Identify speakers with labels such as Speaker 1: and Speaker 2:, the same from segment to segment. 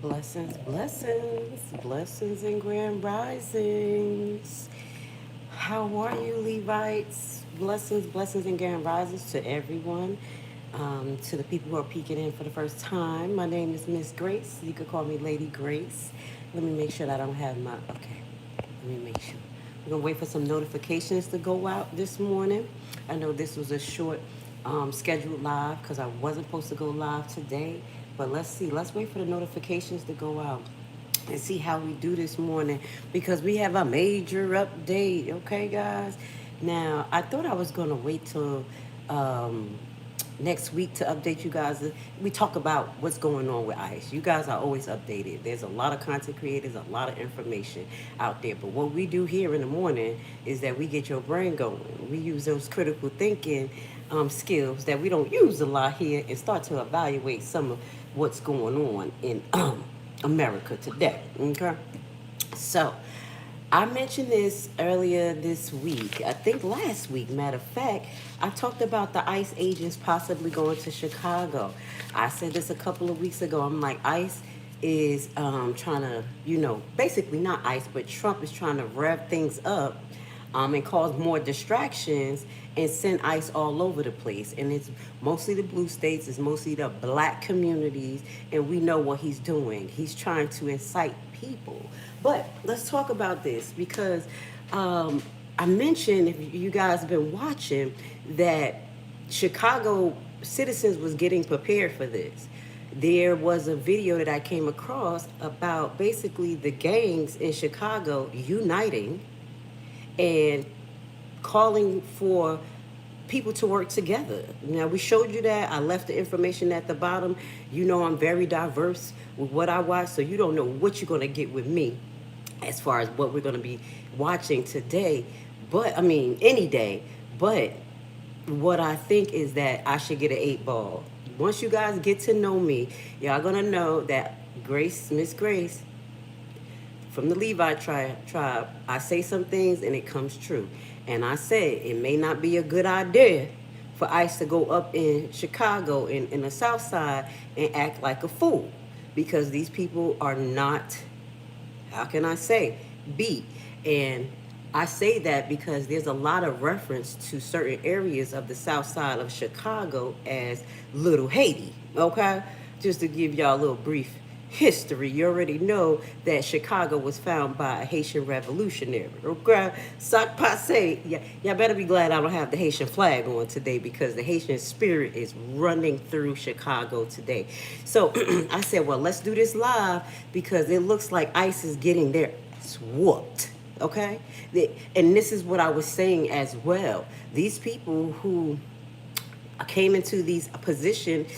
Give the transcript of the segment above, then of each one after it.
Speaker 1: Blessings, blessings, blessings and grand risings. How are you, Levites? Blessings, blessings and grand risings to everyone. To the people who are peeking in for the first time, my name is Miss Grace. You could call me Lady Grace. Let me make sure that I don't have my. Okay, let me make sure. We're gonna wait for some notifications to go out this morning. I know this was a short scheduled live because I wasn't supposed to go live today, but let's see. Let's wait for the notifications to go out and see how we do this morning because we have a major update. Okay, guys. Now I thought I was gonna wait till um, next week to update you guys. We talk about what's going on with ICE. You guys are always updated. There's a lot of content creators, a lot of information out there. But what we do here in the morning is that we get your brain going. We use those critical thinking skills that we don't use a lot here and start to evaluate some of what's going on in America today. Okay? So, I mentioned this earlier this week. I think last week, matter of fact, I talked about the ICE agents possibly going to Chicago. I said this a couple of weeks ago. I'm like, ICE is trying to, basically not ICE, but Trump is trying to rev things up and cause more distractions and send ICE all over the place. And it's mostly the blue states, it's mostly the black communities, and we know what he's doing. He's trying to incite people. But let's talk about this because I mentioned, if you guys have been watching, that Chicago citizens was getting prepared for this. There was a video that I came across about basically the gangs in Chicago uniting and calling for people to work together. Now, we showed you that. I left the information at the bottom. You know I'm very diverse with what I watch, so you don't know what you're going to get with me as far as what we're going to be watching today. But, I mean, any day. But what I think is that I should get an 8 ball. Once you guys get to know me, y'all going to know that Miss Grace, from the Levi tribe, I say some things and it comes true. And I say it may not be a good idea for ICE to go up in Chicago in the South Side and act like a fool because these people are not, how can I say, beat. And I say that because there's a lot of reference to certain areas of the South Side of Chicago as Little Haiti, okay? Just to give y'all a little brief history, you already know that Chicago was found by a Haitian revolutionary. Okay, sac passe. Yeah, y'all better be glad I don't have the Haitian flag on today because the Haitian spirit is running through Chicago today. So I said, well, let's do this live because it looks like ICE is getting their ass whooped. Okay, and this is what I was saying as well. These people who came into these positions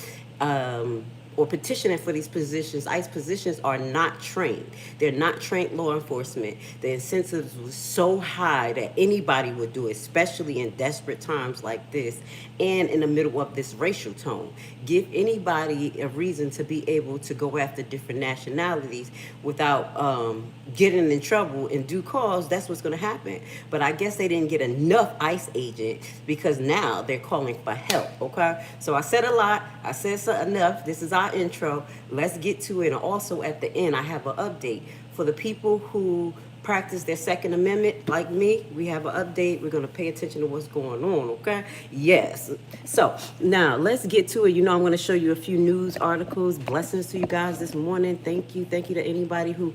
Speaker 1: or petitioning for these positions, ICE positions, are not trained. They're not trained law enforcement. The incentives was so high that anybody would do it, especially in desperate times like this and in the middle of this racial tone. Give anybody a reason to be able to go after different nationalities without getting in trouble in due cause. That's what's going to happen. But I guess they didn't get enough ICE agents because now they're calling for help, okay? So I said a lot. I said enough. This is our intro. Let's get to it. And also at the end, I have an update for the people who practice their Second Amendment like me. We have an update. We're going to pay attention to what's going on, okay? Yes. So now let's get to it. You know, I'm going to show you a few news articles. Blessings to you guys this morning. Thank you. Thank you to anybody who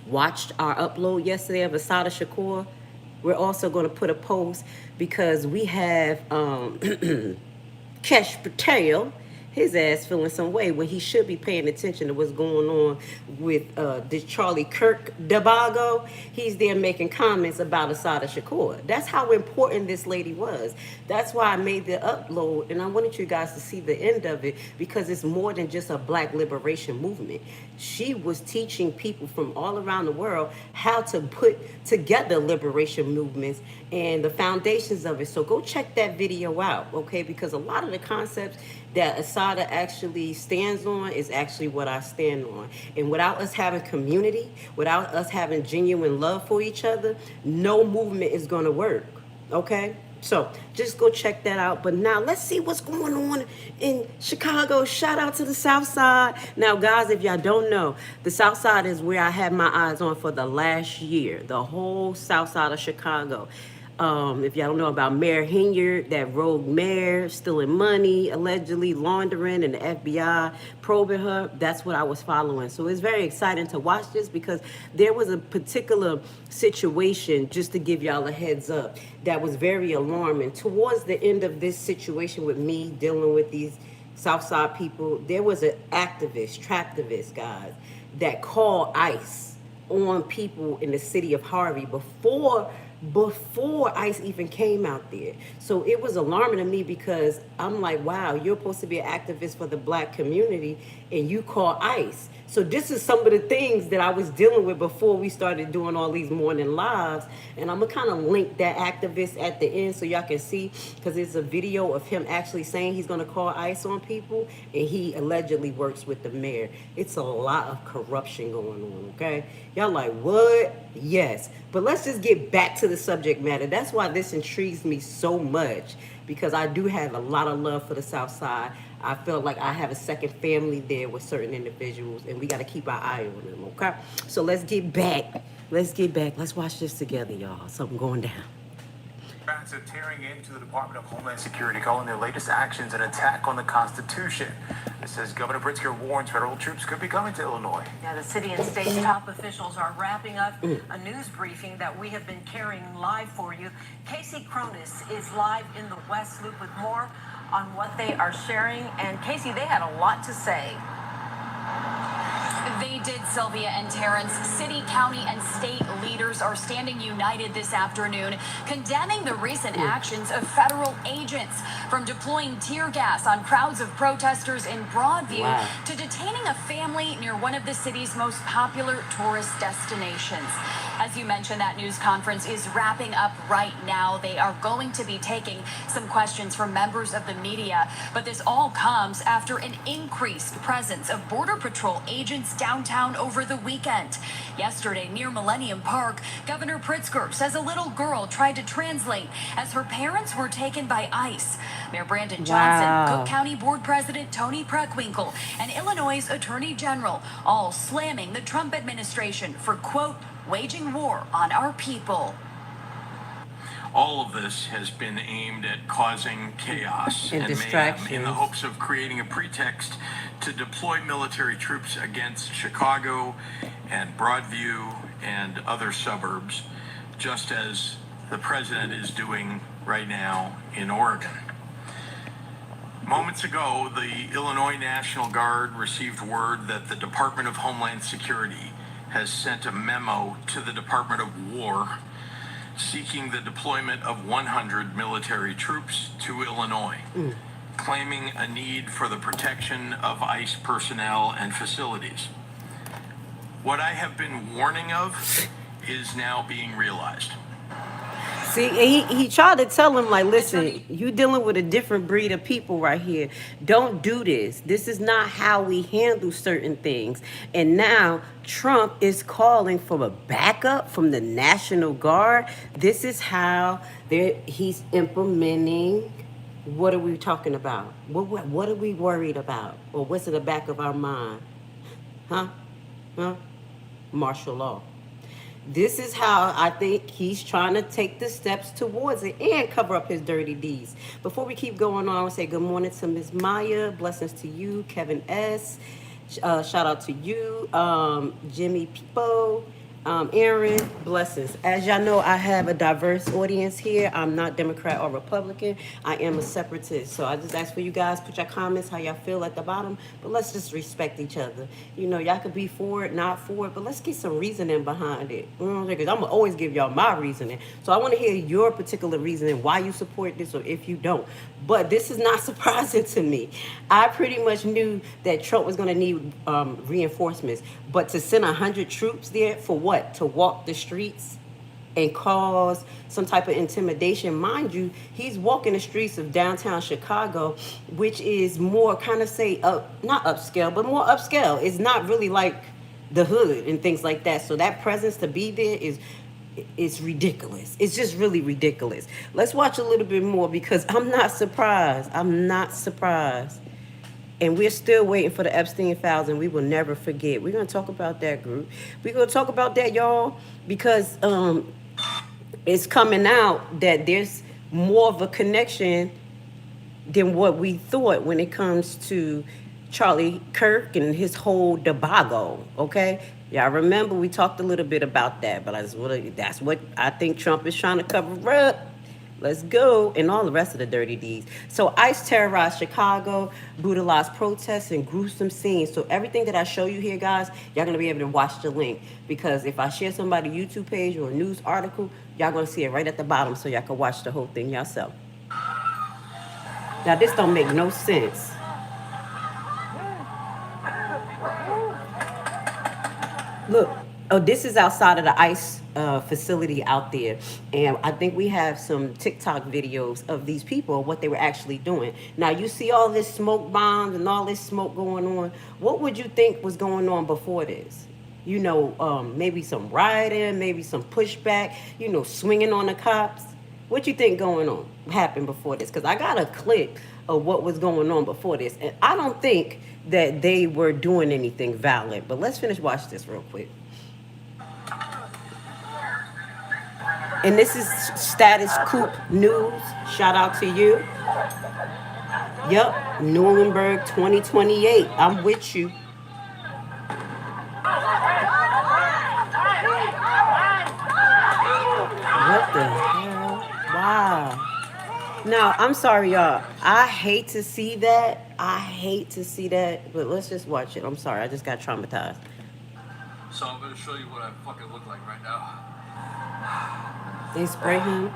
Speaker 1: watched our upload yesterday of Assata Shakur. We're also going to put a post because we have Kesh Patel, his ass feeling some way when he should be paying attention to what's going on with this Charlie Kirk debacle. He's there making comments about Assata Shakur. That's how important this lady was. That's why I made the upload, and I wanted you guys to see the end of it because it's more than just a black liberation movement. She was teaching people from all around the world how to put together liberation movements and the foundations of it. So go check that video out, okay? Because a lot of the concepts that Assata actually stands on is actually what I stand on. And without us having community, without us having genuine love for each other, no movement is going to work, okay? So just go check that out. But now let's see what's going on in Chicago. Shout out to the South Side. Now, guys, if y'all don't know, the South Side is where I had my eyes on for the last year. The whole South Side of Chicago. If y'all don't know about Mayor Hinyard, that rogue mayor stealing money, allegedly laundering, and the FBI probing her, that's what I was following. So it's very exciting to watch this because there was a particular situation, just to give y'all a heads up, that was very alarming. Towards the end of this situation with me dealing with these Southside people, there was an activist, traptivist, guys, that called ICE on people in the city of Harvey before ICE even came out there. So it was alarming to me because I'm like, wow, you're supposed to be an activist for the black community and you call ICE. So this is some of the things that I was dealing with before we started doing all these morning lives. And I'm gonna kind of link that activist at the end so y'all can see, because it's a video of him actually saying he's gonna call ICE on people, and he allegedly works with the mayor. It's a lot of corruption going on, okay? Y'all like, what? Yes. But let's just get back to the subject matter. That's why this intrigues me so much, because I do have a lot of love for the South Side. I feel like I have a second family there with certain individuals, and we got to keep our eye on them, okay? So let's get back. Let's get back. Let's watch this together, y'all. Something going down.
Speaker 2: Democrats are tearing into the Department of Homeland Security, calling their latest actions an attack on the Constitution. It says Governor Pritzker warns federal troops could be coming to Illinois.
Speaker 3: Yeah, the city and state top officials are wrapping up a news briefing that we have been carrying live for you. Casey Cronus is live in the West Loop with more on what they are sharing. And Casey, they had a lot to say.
Speaker 4: They did, Sylvia and Terrence. City, county, and state leaders are standing united this afternoon, condemning the recent actions of federal agents, from deploying tear gas on crowds of protesters in Broadview to detaining a family near one of the city's most popular tourist destinations. As you mentioned, that news conference is wrapping up right now. They are going to be taking some questions from members of the media, but this all comes after an increased presence of Border Patrol agents downtown over the weekend. Yesterday, near Millennium Park, Governor Pritzker says a little girl tried to translate as her parents were taken by ICE. Mayor Brandon Johnson, Cook County Board President Tony Preckwinkle, and Illinois Attorney General all slamming the Trump administration for, quote, waging war on our people.
Speaker 2: All of this has been aimed at causing chaos
Speaker 1: and distraction
Speaker 2: in the hopes of creating a pretext to deploy military troops against Chicago and Broadview and other suburbs, just as the president is doing right now in Oregon. Moments ago, the Illinois National Guard received word that the Department of Homeland Security has sent a memo to the Department of War seeking the deployment of 100 military troops to Illinois, claiming a need for the protection of ICE personnel and facilities. What I have been warning of is now being realized.
Speaker 1: See, he tried to tell him, like, listen, you dealing with a different breed of people right here. Don't do this. This is not how we handle certain things. And now Trump is calling for a backup from the National Guard. This is how he's implementing. What are we talking about? What are we worried about? Or what's in the back of our mind? Huh? Martial law. This is how I think he's trying to take the steps towards it and cover up his dirty deeds. Before we keep going on, I want to say good morning to Ms. Maya. Blessings to you, Kevin S. Shout out to you, Jimmy Pipo. Aaron, blessings. As y'all know, I have a diverse audience here. I'm not Democrat or Republican. I am a separatist. So I just ask for you guys, put your comments, how y'all feel at the bottom. But let's just respect each other. You know, y'all could be for it, not for it, but let's get some reasoning behind it. You know what I'm saying? Because I'm going to always give y'all my reasoning. So I want to hear your particular reasoning, why you support this or if you don't. But this is not surprising to me. I pretty much knew that Trump was going to need reinforcements. But to send 100 troops there for what? To walk the streets and cause some type of intimidation. Mind you, he's walking the streets of downtown Chicago, which is more kind of say not upscale, but more upscale. It's not really like the hood and things like that. So that presence to be there is It's ridiculous. It's just really ridiculous. Let's watch a little bit more because I'm not surprised. I'm not surprised. And we're still waiting for the Epstein files, and we will never forget. We're going to talk about that, group. We're going to talk about that, y'all, because it's coming out that there's more of a connection than what we thought when it comes to Charlie Kirk and his whole debacle, okay? Y'all remember we talked a little bit about that, but that's what I think Trump is trying to cover up. Let's go. And all the rest of the dirty deeds. So ICE terrorized Chicago, brutalized protests, and gruesome scenes. So everything that I show you here, guys, y'all going to be able to watch the link. Because if I share somebody's YouTube page or a news article, y'all going to see it right at the bottom so y'all can watch the whole thing yourself. Now, this don't make no sense. Look, oh, this is outside of the ICE facility out there. And I think we have some TikTok videos of these people, what they were actually doing. Now, you see all this smoke bombs and all this smoke going on. What would you think was going on before this? You know, maybe some rioting, maybe some pushback, you know, swinging on the cops. What you think happened before this? Because I got a clip of what was going on before this. And I don't think that they were doing anything violent. But let's watch this real quick. And this is Status Coop News. Shout out to you. Yep, Nuremberg 2028. I'm with you. What the hell? Wow. Now, I'm sorry, y'all. I hate to see that. But let's just watch it. I'm sorry. I just got traumatized.
Speaker 5: So I'm going to show you what I fucking look like right now.
Speaker 1: They spray him?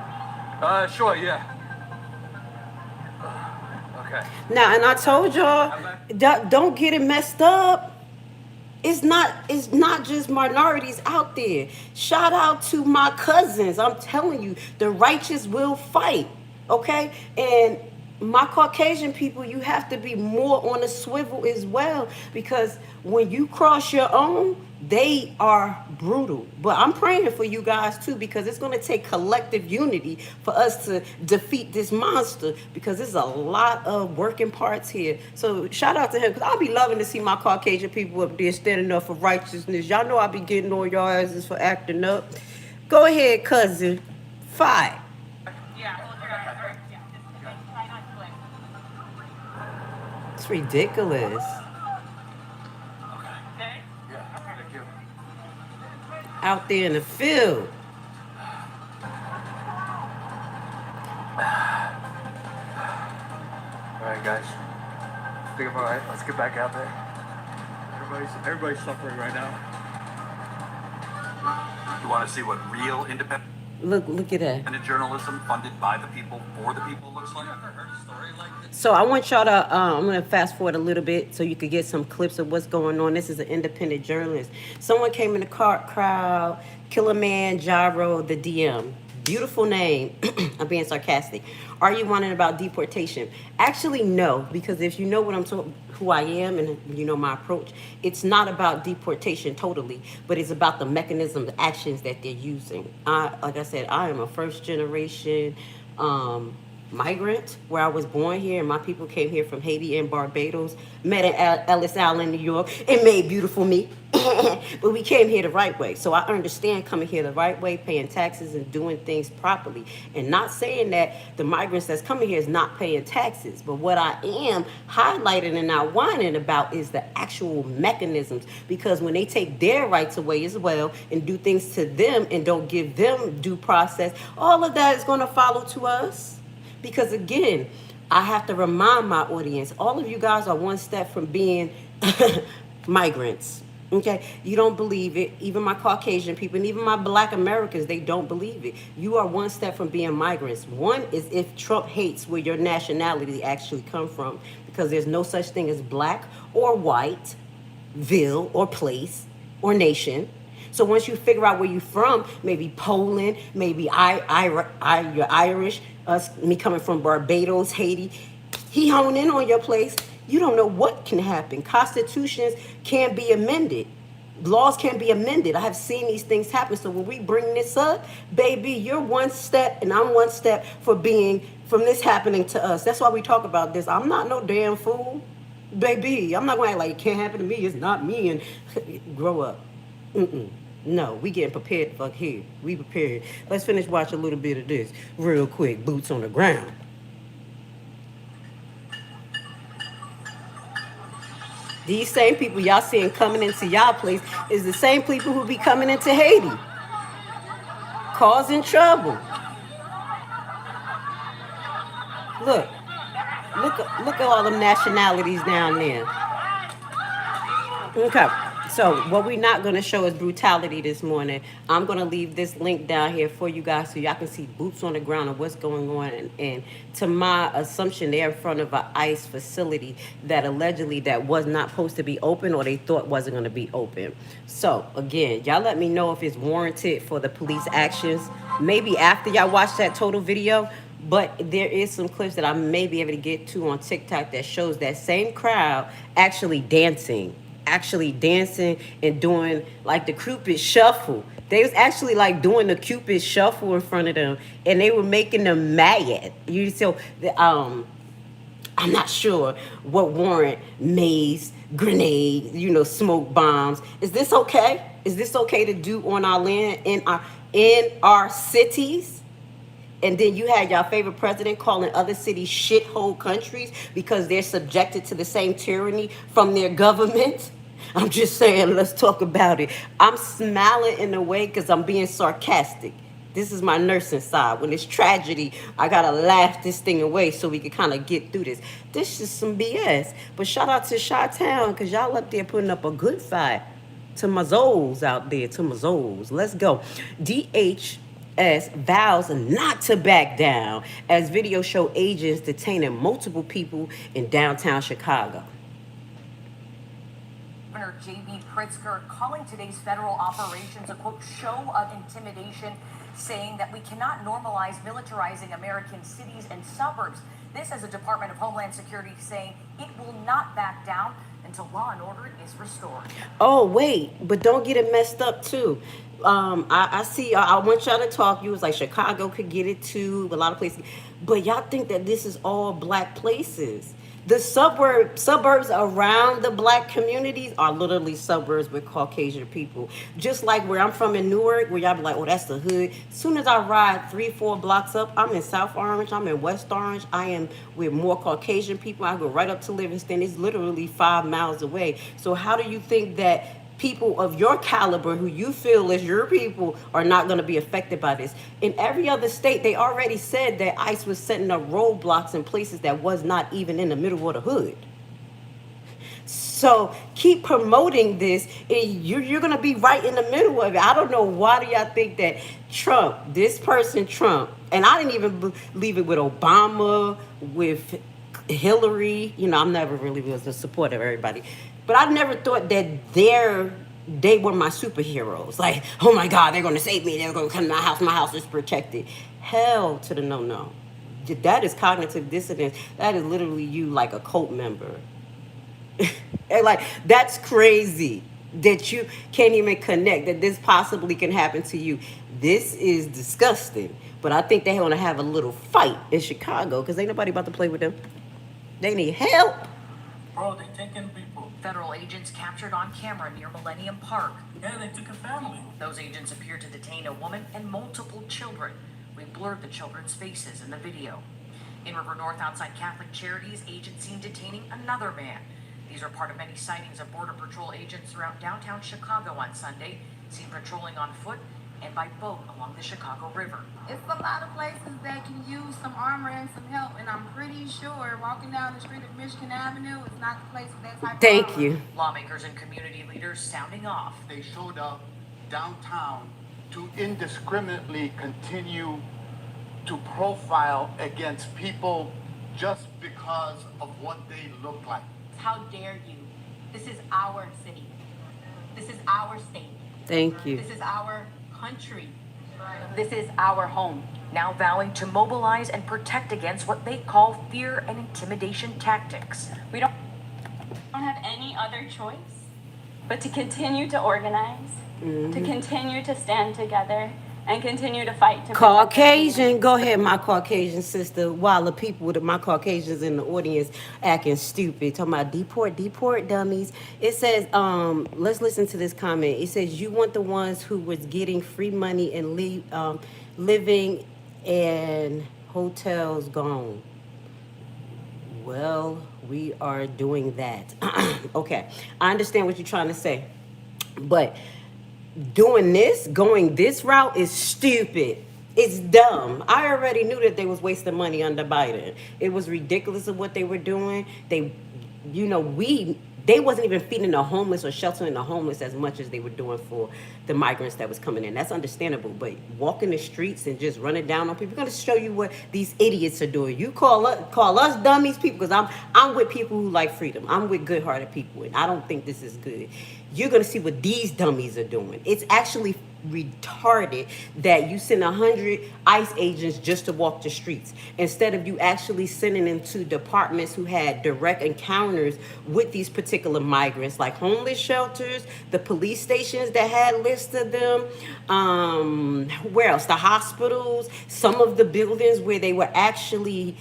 Speaker 5: Sure, yeah. Okay.
Speaker 1: Now, and I told y'all, don't get it messed up. It's not just minorities out there. Shout out to my cousins. I'm telling you, the righteous will fight. Okay? And my Caucasian people, you have to be more on the swivel as well, because when you cross your own, they are brutal. But I'm praying for you guys too, because it's going to take collective unity for us to defeat this monster, because there's a lot of working parts here. So shout out to him, because I'll be loving to see my Caucasian people up there standing up for righteousness. Y'all know I'll be getting on y'all asses for acting up. Go ahead, cousin. Fight. It's ridiculous.
Speaker 5: Okay. Yeah, thank you.
Speaker 1: Out there in the field.
Speaker 5: All right, guys. I think I'm all right. Let's get back out there. Everybody's suffering right now. You want to see what real independent
Speaker 1: Look at that.
Speaker 5: journalism funded by the people for the people looks like? I've never heard a story like this.
Speaker 1: So I want y'all to, I'm going to fast forward a little bit so you could get some clips of what's going on. This is an independent journalist. Someone came in the crowd, Killer Man, Gyro, the DM. Beautiful name. I'm being sarcastic. Are you wondering about deportation? Actually, no, because if you know what I'm talking, who I am, and you know my approach, it's not about deportation totally, but it's about the mechanism, the actions that they're using. Like I said, I am a first generation migrant, where I was born here, and my people came here from Haiti and Barbados, met in Ellis Island, New York, and made beautiful me. But we came here the right way. So I understand coming here the right way, paying taxes and doing things properly. And not saying that the migrants that's coming here is not paying taxes. But what I am highlighting and not whining about is the actual mechanisms. Because when they take their rights away as well and do things to them and don't give them due process, all of that is going to follow to us. Because again, I have to remind my audience, all of you guys are one step from being migrants. Okay, you don't believe it. Even my Caucasian people and even my Black Americans, they don't believe it. You are one step from being migrants. One is if Trump hates where your nationality actually come from, because there's no such thing as black or white, ville or place or nation. So once you figure out where you're from, maybe Poland, maybe you're Irish, me coming from Barbados, Haiti, he honed in on your place. You don't know what can happen. Constitutions can't be amended. Laws can be amended. I have seen these things happen. So when we bring this up, baby, you're one step and I'm one step from this happening to us. That's why we talk about this. I'm not no damn fool, baby. I'm not going to act like it can't happen to me. It's not me. And grow up. No, we getting prepared to fuck here. We prepared. Let's finish watching a little bit of this real quick. Boots on the ground. These same people y'all seeing coming into y'all place is the same people who be coming into Haiti, causing trouble. Look at all them nationalities down there. Okay, so what we're not going to show is brutality this morning. I'm going to leave this link down here for you guys so y'all can see boots on the ground of what's going on. And to my assumption, they're in front of an ICE facility that allegedly that was not supposed to be open or they thought wasn't going to be open. So again, y'all let me know if it's warranted for the police actions. Maybe after y'all watch that total video. But there is some clips that I may be able to get to on TikTok that shows that same crowd actually dancing and doing like the Cupid shuffle. They was actually like doing the Cupid shuffle in front of them, and they were making them mad. I'm not sure what warrant maze, grenade, smoke bombs. Is this okay? Is this okay to do on our land in our cities? And then you had your favorite president calling other cities shithole countries because they're subjected to the same tyranny from their government. I'm just saying, let's talk about it. I'm smiling in a way because I'm being sarcastic. This is my nursing side. When it's tragedy, I got to laugh this thing away so we can kind of get through this. This is some BS. But shout out to Chi-Town because y'all up there putting up a good fight. To my Zoles out there, to my Zoles. Let's go. DHS vows not to back down as video show agents detaining multiple people in downtown Chicago.
Speaker 3: Governor J.B. Pritzker calling today's federal operations a, quote, show of intimidation, saying that we cannot normalize militarizing American cities and suburbs. This as a Department of Homeland Security saying it will not back down until law and order is restored.
Speaker 1: Oh, wait, but don't get it messed up, too. I see, I want y'all to talk. You was like, Chicago could get it, too, a lot of places. But y'all think that this is all black places. The suburbs around the black communities are literally suburbs with Caucasian people. Just like where I'm from in Newark, where y'all be like, oh, that's the hood. As soon as I ride 3-4 blocks up, I'm in South Orange, I'm in West Orange. I am with more Caucasian people. I go right up to Livingston. It's literally 5 miles away. So how do you think that people of your caliber who you feel is your people are not going to be affected by this? In every other state, they already said that ICE was setting up roadblocks in places that was not even in the middle of the hood. So keep promoting this, and you're going to be right in the middle of it. I don't know why do y'all think that Trump, and I didn't even believe it with Obama, with Hillary. I'm never really was a supporter of everybody. But I never thought that they were my superheroes. Like, oh my God, they're going to save me. They're going to come to my house. My house is protected. Hell to the no. That is cognitive dissonance. That is literally you like a cult member. And like, that's crazy that you can't even connect that this possibly can happen to you. This is disgusting. But I think they're going to have a little fight in Chicago because ain't nobody about to play with them. They need help.
Speaker 6: Bro, they taking people.
Speaker 3: Federal agents captured on camera near Millennium Park.
Speaker 6: Yeah, they took a family.
Speaker 3: Those agents appeared to detain a woman and multiple children. We blurred the children's faces in the video. In River North, outside Catholic Charities, agents seen detaining another man. These are part of many sightings of Border Patrol agents throughout downtown Chicago on Sunday, seen patrolling on foot and by boat along the Chicago River.
Speaker 7: It's a lot of places that can use some armor and some help, and I'm pretty sure walking down the street of Michigan Avenue is not the place for that type
Speaker 1: Thank
Speaker 7: of armor.
Speaker 1: you.
Speaker 3: Lawmakers and community leaders sounding off.
Speaker 8: They showed up downtown to indiscriminately continue to profile against people just because of what they look like.
Speaker 9: How dare you? This is our city. This is our state.
Speaker 1: Thank you.
Speaker 9: This is our country. This is our home.
Speaker 3: Now vowing to mobilize and protect against what they call fear and intimidation tactics.
Speaker 9: We don't have any other choice
Speaker 10: but to continue to organize, to continue to stand together, and continue to fight to protect our
Speaker 1: Caucasian,
Speaker 10: freedom.
Speaker 1: go ahead, my Caucasian sister. While the people with my Caucasians in the audience acting stupid, talking about deport dummies. It says, let's listen to this comment. It says, you want the ones who was getting free money and living in hotels gone. Well, we are doing that. Okay, I understand what you're trying to say, but going this route is stupid. It's dumb. I already knew that they was wasting money under Biden. It was ridiculous of what they were doing. They wasn't even feeding the homeless or sheltering the homeless as much as they were doing for the migrants that was coming in. That's understandable. But walking the streets and just running down on people, we're gonna show you what these idiots are doing. You call us dummies, people, because I'm with people who like freedom. I'm with good-hearted people, and I don't think this is good. You're gonna see what these dummies are doing. It's actually retarded that you send 100 ICE agents just to walk the streets instead of you actually sending them to departments who had direct encounters with these particular migrants, like homeless shelters, the police stations that had lists of them, where else, the hospitals, some of the buildings where they were actually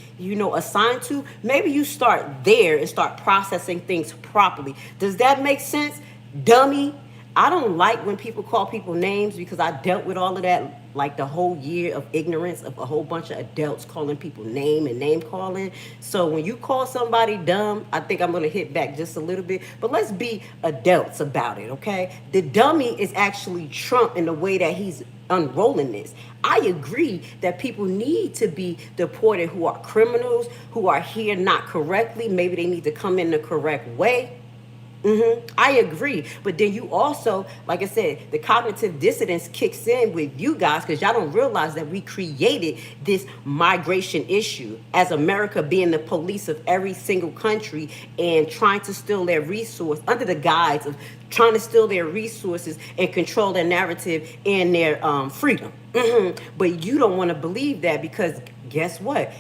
Speaker 1: assigned to. Maybe you start there and start processing things properly. Does that make sense, dummy? I don't like when people call people names, because I dealt with all of that, like the whole year of ignorance of a whole bunch of adults calling people name calling. So when you call somebody dumb, I think I'm going to hit back just a little bit. But let's be adults about it, okay? The dummy is actually Trump in the way that he's unrolling this. I agree that people need to be deported who are criminals, who are here not correctly. Maybe they need to come in the correct way. I agree. But then you also, like I said, the cognitive dissonance kicks in with you guys, because y'all don't realize that we created this migration issue as America being the police of every single country and trying to steal their resource under the guise of trying to steal their resources and control their narrative and their freedom. But you don't want to believe that, because guess what?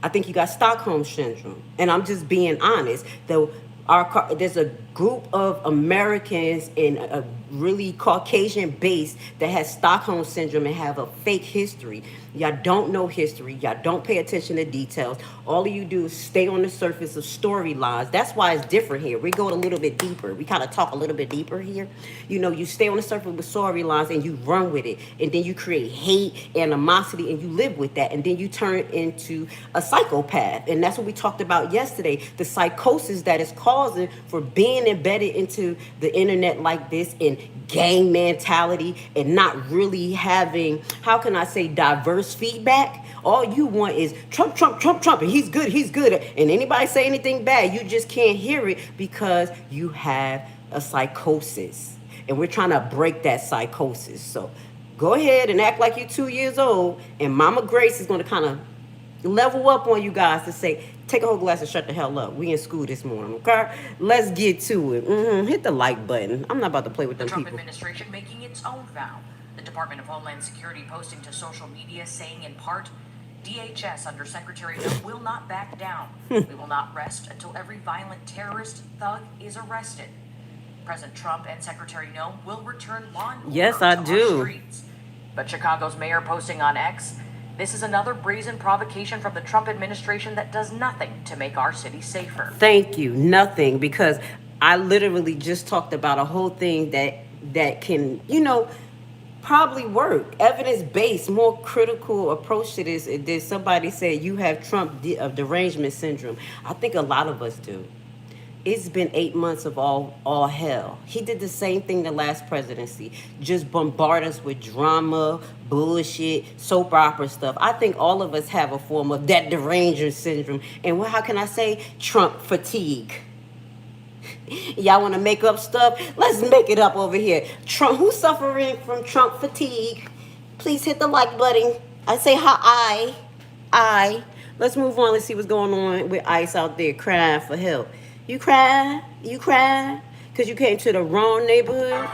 Speaker 1: I think you got Stockholm syndrome. And I'm just being honest. There's a group of Americans in a really Caucasian base that has Stockholm syndrome and have a fake history. Y'all don't know history. Y'all don't pay attention to details. All of you do is stay on the surface of storylines. That's why it's different here. We go a little bit deeper. We kind of talk a little bit deeper here. You stay on the surface with storylines and you run with it. And then you create hate, animosity, and you live with that. And then you turn into a psychopath. And that's what we talked about yesterday. The psychosis that is causing for being embedded into the internet like this, and gang mentality, and not really having, how can I say, diverse feedback. All you want is Trump, and he's good. And anybody say anything bad, you just can't hear it because you have a psychosis. And we're trying to break that psychosis. So go ahead and act like you're 2 years old, and Mama Grace is going to kind of level up on you guys to say, take a whole glass and shut the hell up. We in school this morning, okay? Let's get to it. Hit the like button. I'm not about to play with them
Speaker 11: Trump
Speaker 1: people.
Speaker 11: administration making its own vow. The Department of Homeland Security posting to social media saying in part, DHS under Secretary No will not back down. We will not rest until every violent terrorist thug is arrested. President Trump and Secretary No will return law and order
Speaker 1: Yes, I
Speaker 11: to
Speaker 1: do.
Speaker 11: our streets. But Chicago's mayor posting on X, this is another brazen provocation from the Trump administration that does nothing to make our city safer.
Speaker 1: Thank you. Nothing, because I literally just talked about a whole thing that can, probably work. Evidence-based, more critical approach to this. Did somebody say you have Trump derangement syndrome? I think a lot of us do. It's been 8 months of all hell. He did the same thing the last presidency. Just bombard us with drama, bullshit, soap opera stuff. I think all of us have a form of that derangement syndrome. And how can I say? Trump fatigue. Y'all want to make up stuff? Let's make it up over here. Trump, who's suffering from Trump fatigue? Please hit the like button. I say hi. I. Let's move on. Let's see what's going on with ICE out there crying for help. You cry? You cry? Because you came to the wrong neighborhood?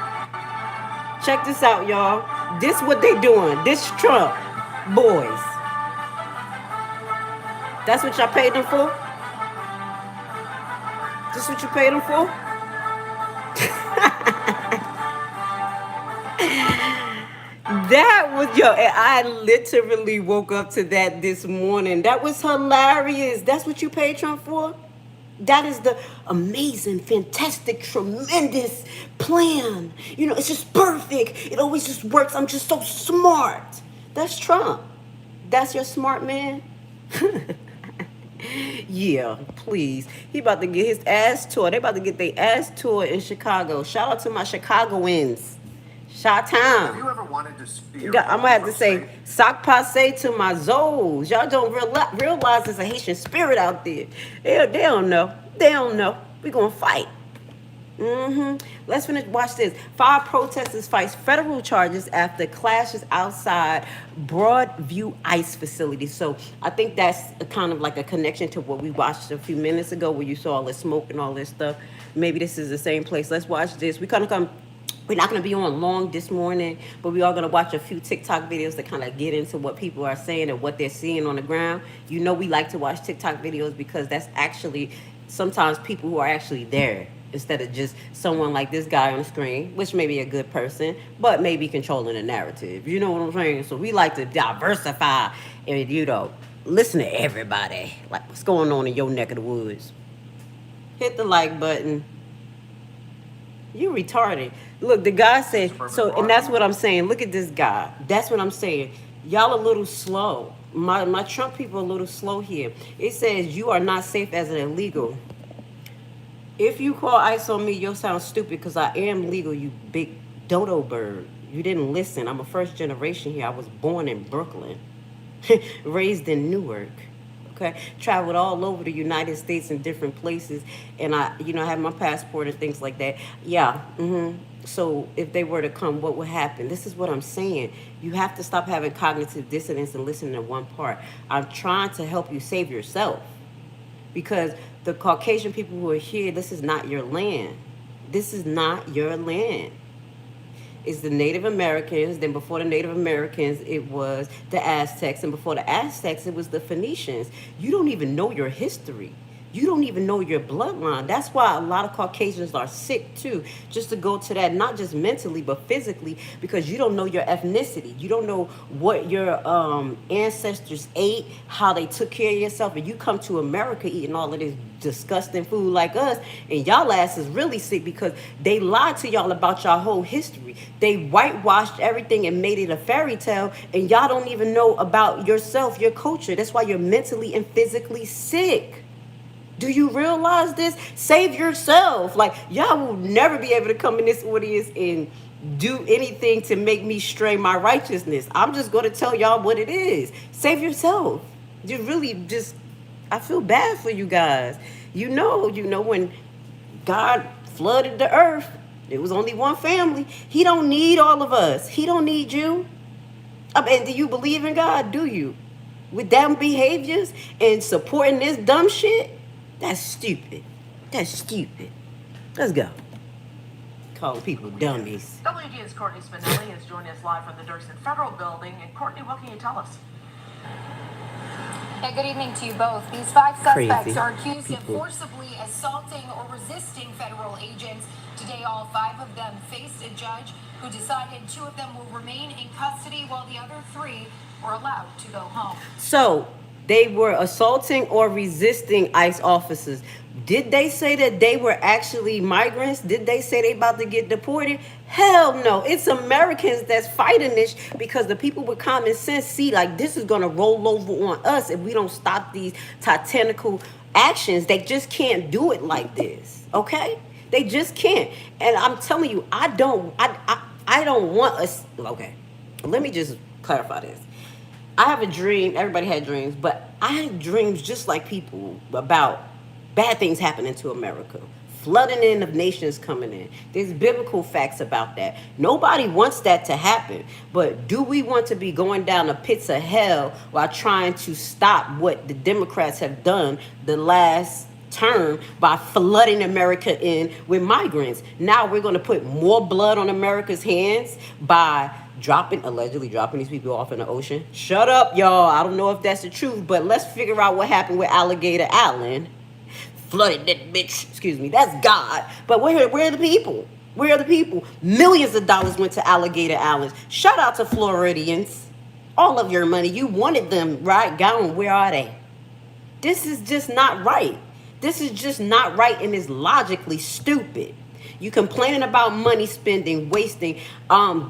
Speaker 1: Check this out, y'all. This what they doing. This Trump boys. That's what y'all paid them for? This what you paid them for? That was I literally woke up to that this morning. That was hilarious. That's what you paid Trump for? That is the amazing, fantastic, tremendous plan. You know, it's just perfect. It always just works. I'm just so smart. That's Trump. That's your smart man? Yeah, please. He about to get his ass tour. They about to get their ass tour in Chicago. Shout out to my Chicagoans. Shot
Speaker 5: Have
Speaker 1: time.
Speaker 5: you ever wanted to speak?
Speaker 1: I'm gonna have to say sock passe to my Zoes. Y'all don't realize there's a Haitian spirit out there. They don't know. They don't know. We gonna fight. Let's finish. Watch this. 5 protesters face federal charges after clashes outside Broadview ICE facility. So I think that's a kind of like a connection to what we watched a few minutes ago, where you saw all this smoke and all this stuff. Maybe this is the same place. Let's watch this. We're not going to be on long this morning, but we are going to watch a few TikTok videos to kind of get into what people are saying and what they're seeing on the ground. You know, we like to watch TikTok videos because that's actually sometimes people who are actually there, instead of just someone like this guy on the screen, which may be a good person, but maybe controlling the narrative. You know what I'm saying? So we like to diversify and, you know, listen to everybody. Like, what's going on in your neck of the woods? Hit the like button. You retarded. Look, the guy said, so, and that's what I'm saying. Look at this guy. That's what I'm saying. Y'all a little slow. My Trump people are a little slow here. It says you are not safe as an illegal. If you call ICE on me, you'll sound stupid because I am legal, you big dodo bird. You didn't listen. I'm a first generation here. I was born in Brooklyn, raised in Newark. Okay, traveled all over the United States in different places, and I have my passport and things like that. Yeah. So if they were to come, what would happen? This is what I'm saying. You have to stop having cognitive dissonance and listening to one part. I'm trying to help you save yourself, because the Caucasian people who are here, this is not your land. This is not your land. It's the Native Americans. Then before the Native Americans, it was the Aztecs. And before the Aztecs, it was the Phoenicians. You don't even know your history. You don't even know your bloodline. That's why a lot of Caucasians are sick too, just to go to that, not just mentally, but physically, because you don't know your ethnicity. You don't know what your ancestors ate, how they took care of yourself. And you come to America eating all of this disgusting food like us, and y'all ass is really sick because they lied to y'all about y'all whole history. They whitewashed everything and made it a fairy tale, and y'all don't even know about yourself, your culture. That's why you're mentally and physically sick. Do you realize this? Save yourself. Like, y'all will never be able to come in this audience and do anything to make me stray my righteousness. I'm just going to tell y'all what it is. Save yourself. You really just, I feel bad for you guys. You know, when God flooded the earth, there was only one family. He don't need all of us. He don't need you. I mean, do you believe in God? Do you? With dumb behaviors and supporting this dumb shit? That's stupid. That's stupid. Let's go. Calling people dummies.
Speaker 3: WGN's Courtney Spinelli is joining us live from the Dirksen Federal Building. And Courtney, what can you tell us?
Speaker 12: Hey, good evening to you both. These 5 suspects
Speaker 1: Crazy
Speaker 12: are accused of
Speaker 1: people.
Speaker 12: forcibly assaulting or resisting federal agents. Today, all 5 of them faced a judge who decided 2 of them will remain in custody while the other 3 were allowed to go home.
Speaker 1: So they were assaulting or resisting ICE officers. Did they say that they were actually migrants? Did they say they about to get deported? Hell no. It's Americans that's fighting this, because the people with common sense see like this is going to roll over on us if we don't stop these titanical actions. They just can't do it like this. Okay? They just can't. And I'm telling you, I don't want us. Okay. Let me just clarify this. I have a dream. Everybody had dreams, but I had dreams just like people about bad things happening to America, flooding in of nations coming in. There's biblical facts about that. Nobody wants that to happen, but do we want to be going down the pits of hell while trying to stop what the Democrats have done the last term by flooding America in with migrants? Now we're going to put more blood on America's hands by allegedly dropping these people off in the ocean. Shut up, y'all. I don't know if that's the truth, but let's figure out what happened with Alligator Island. Flooded that bitch. Excuse me. That's God. But where are the people? Where are the people? Millions of dollars went to Alligator Islands. Shout out to Floridians. All of your money. You wanted them, right? Gone. Where are they? This is just not right. This is just not right, and it's logically stupid. You complaining about money spending, wasting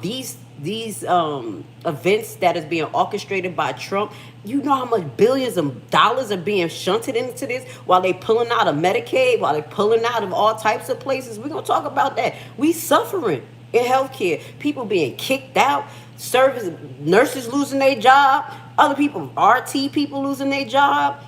Speaker 1: these events that is being orchestrated by Trump. You know how much billions of dollars are being shunted into this while they pulling out of Medicaid, while they pulling out of all types of places. We're gonna talk about that. We suffering in healthcare. People being kicked out, service nurses losing their job, other people, RT people losing their job,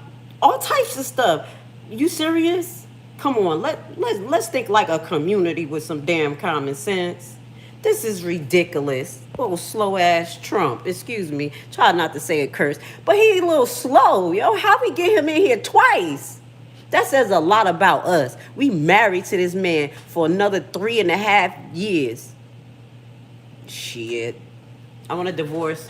Speaker 1: all types of stuff. You serious? Come on, let's think like a community with some damn common sense. This is ridiculous. Little slow ass Trump. Excuse me. Try not to say a curse, but he a little slow, yo. How we get him in here twice? That says a lot about us. We married to this man for another 3.5 years. Shit. I want a divorce.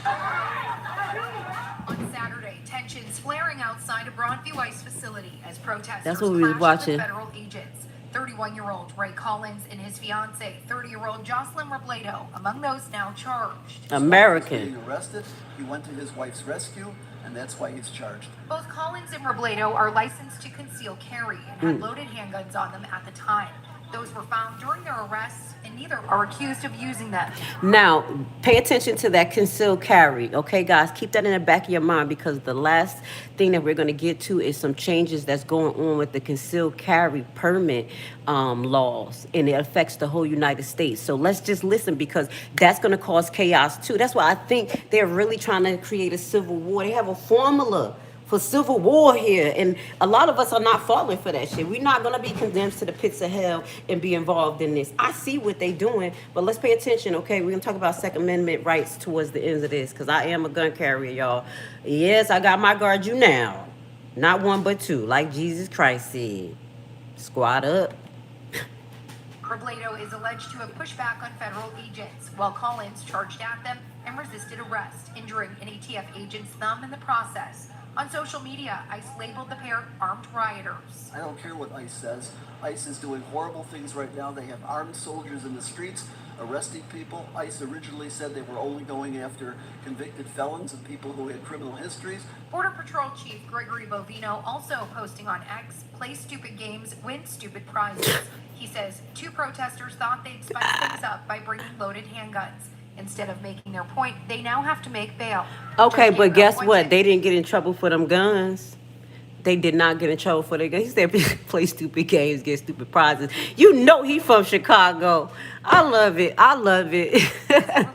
Speaker 12: On Saturday, tensions flaring outside a Broadview ICE facility as protesters
Speaker 1: That's what we was
Speaker 12: clashed
Speaker 1: watching.
Speaker 12: with federal agents. 31-year-old Ray Collins and his fiancee, 30-year-old Jocelyn Robledo, among those now charged.
Speaker 1: American.
Speaker 13: Being arrested, he went to his wife's rescue, and that's why he's charged.
Speaker 12: Both Collins and Robledo are licensed to conceal carry and had loaded handguns on them at the time. Those were found during their arrests, and neither are accused of using them.
Speaker 1: Now, pay attention to that concealed carry. Okay, guys, keep that in the back of your mind, because the last thing that we're going to get to is some changes that's going on with the concealed carry permit laws, and it affects the whole United States. So let's just listen, because that's going to cause chaos too. That's why I think they're really trying to create a civil war. They have a formula for civil war here, and a lot of us are not falling for that shit. We're not going to be condemned to the pits of hell and be involved in this. I see what they doing, but let's pay attention, okay? We're going to talk about Second Amendment rights towards the ends of this, because I am a gun carrier, y'all. Yes, I got my guard you now. Not one, but two, like Jesus Christ said. Squad up.
Speaker 12: Robledo is alleged to have pushed back on federal agents, while Collins charged at them and resisted arrest, injuring an ATF agent's thumb in the process. On social media, ICE labeled the pair armed rioters.
Speaker 13: I don't care what ICE says. ICE is doing horrible things right now. They have armed soldiers in the streets arresting people. ICE originally said they were only going after convicted felons and people who had criminal histories.
Speaker 12: Border Patrol Chief Gregory Bovino also posting on X, play stupid games, win stupid prizes. He says 2 protesters thought they'd spice things up by bringing loaded handguns. Instead of making their point, they now have to make bail.
Speaker 1: Okay, but guess what? They didn't get in trouble for them guns. They did not get in trouble for their guns. He said, play stupid games, get stupid prizes. You know he from Chicago. I love it. I love it.